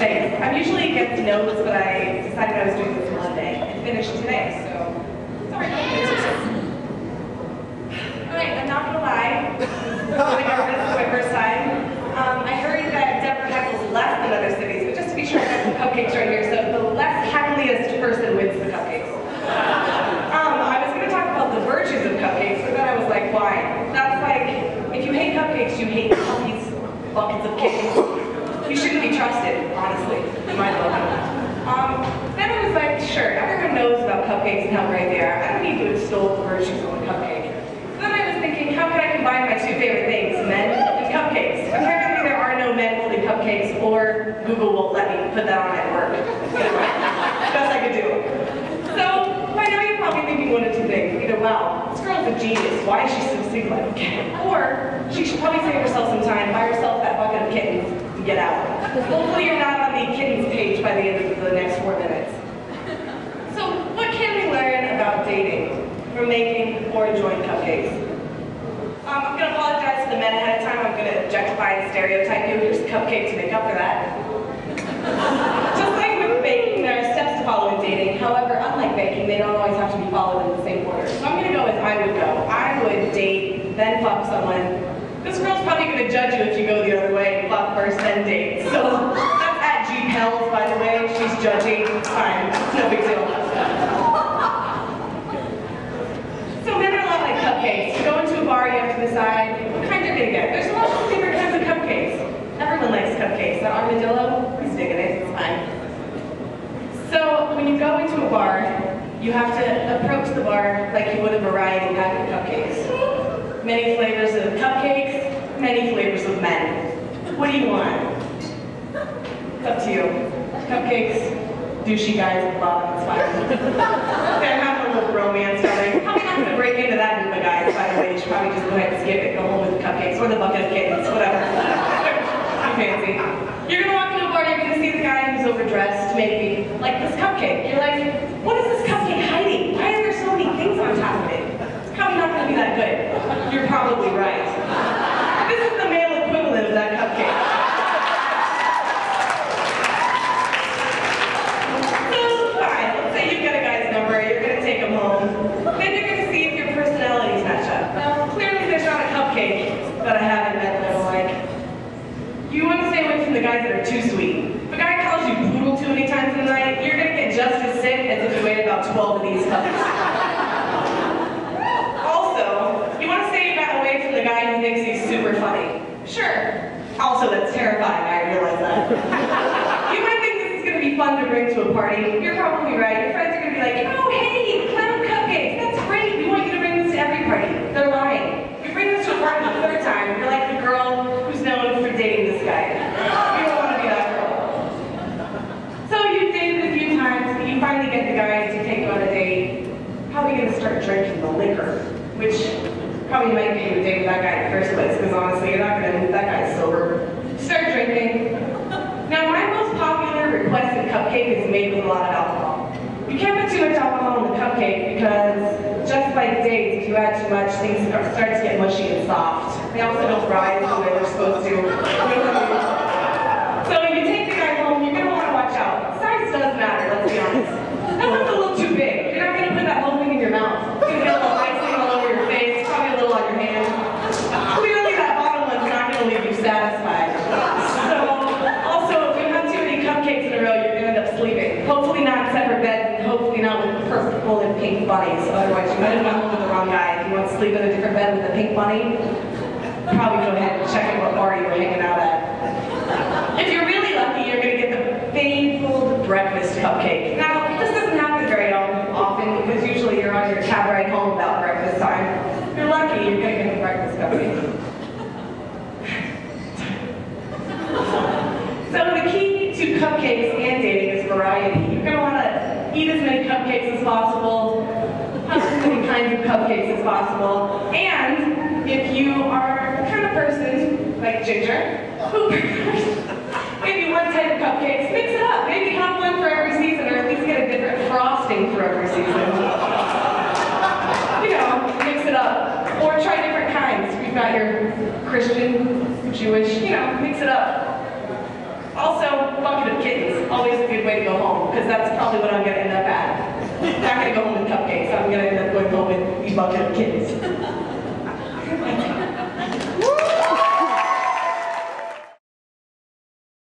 Thanks. I'm usually against notes, but I decided I was doing this Monday and finished today, so sorry. Alright, I'm not gonna lie. Really nervous for my first time. I heard that Denver heckles less than other cities, but just to be sure, I got some cupcakes right here, so the less heckliest person wins the cupcakes. I was gonna talk about the virtues of cupcakes, but then I was like, why? That's like, if you hate cupcakes, you hate puppies, buckets of kittens. You shouldn't be trusted, honestly, in my opinion. Then I was like, sure, everyone knows about cupcakes and how great they are. I don't need to extol the virtues of a cupcake. Then I was thinking, how can I combine my two favorite things, men and cupcakes? Apparently there are no men holding cupcakes, or Google won't let me put that on at work. Best I could do. So, by now you're probably thinking one of two things. Either, wow, this girl's a genius, why is she so single? Or, she should probably save herself some time, buy herself that bucket of kittens, and get out. Hopefully you're not on the kittens page by the end of the next 4 minutes. So, what can we learn about dating from making or enjoying cupcakes? I'm going to apologize to the men ahead of time. I'm going to objectify and stereotype you. Here's a cupcake to make up for that. Just like with baking, there are steps to follow in dating. However, unlike baking, they don't always have to be followed in the same order. So I'm going to go as I would go. I would date, then fuck someone. This girl's probably going to judge you if you go the other way. Fuck first, then date. So that's at G Pels, by the way. She's judging. It's fine. It's no big deal. So men are a lot like cupcakes. You go into a bar, you have to decide what kind you're going to get. There's a lot of different kinds of cupcakes. Everyone likes cupcakes. That armadillo, he's digging it. It's fine. So when you go into a bar, you have to approach the bar like you would a variety pack of cupcakes. Many flavors of cupcakes, many flavors of men. What do you want? It's up to you. Cupcakes, douchey guys at the bottom, it's fine. They're having a little romance starting. Probably not going to break into that group of guys, by the way. You should probably just go ahead and skip it, go home with the cupcakes, or the bucket of kittens, whatever. Too fancy. You're going to walk into a bar, you're going to see the guy who's overdressed, maybe, like this cupcake. You're like, what is this cupcake hiding? Why are there so many things on top of it? It's probably not going to be that good. You're probably right. This is the male equivalent of that cupcake. So, fine, let's say you get a guy's number, you're going to take him home. Then you're going to see if your personalities match up. Now, clearly there's not a cupcake that I haven't met that I don't like. You want to stay away from the guys that are too sweet. If a guy calls you poodle too many times in the night, you're going to get just as sick as if you ate about 12 of these cupcakes. Also, you want to stay away from the guy who thinks he's super funny. Sure. Also, that's terrifying, I realize that. You might think this is going to be fun to bring to a party. You're probably right. Your friends are going to be like, oh, hey, clown cupcakes, that's great. We want you to bring this to every party. They're lying. You bring this to a party the third time, you're like the girl who's known for dating this guy. You don't want to be that girl. So you've dated a few times, but you finally get the guy to take you on a date. Probably going to start drinking the liquor, which probably might be a date with that guy in the first place, because honestly, you're not going to move that guy sober. Start drinking. Now, my most popular requested cupcake is made with a lot of alcohol. You can't put too much alcohol in the cupcake because, just like dates, if you add too much, things start to get mushy and soft. They also don't rise the way they're supposed to. So if you take the guy home, you're going to want to watch out. Size does matter, let's be honest. That one's a little too big. You're not going to put that whole thing in your mouth. It's going to get a little icing all over your face, probably a little on your hand. Clearly that bottom one's not going to leave you satisfied. So, also, if you have too many cupcakes in a row, you're going to end up sleeping. Hopefully not in separate beds, and hopefully not with purple and pink bunnies. Otherwise, you might have gone home with the wrong guy. If you want to sleep in a different bed with a pink bunny, probably go ahead and check out what bar you were hanging out at. If you're really lucky, you're going to get the fabled breakfast cupcake. Now, this doesn't happen very often because usually you're on your cab ride home about breakfast time. If you're lucky, you're going to get the breakfast cupcake. So the key to cupcakes and dating is variety. You're going to want to eat as many cupcakes as possible, have as many kinds of cupcakes as possible, and if you are the kind of person, like Ginger, who maybe one type of cupcakes, mix it up. Maybe have one for every season, or at least get a different frosting for every season. You know, mix it up. Or try different kinds. We've got your Christian, Jewish, you know, mix it up. Also, bucket of kittens. good way to go home, because that's probably what I'm going to end up at. I'm not going to go home with cupcakes. I'm going to end up going home with these bunch of kids.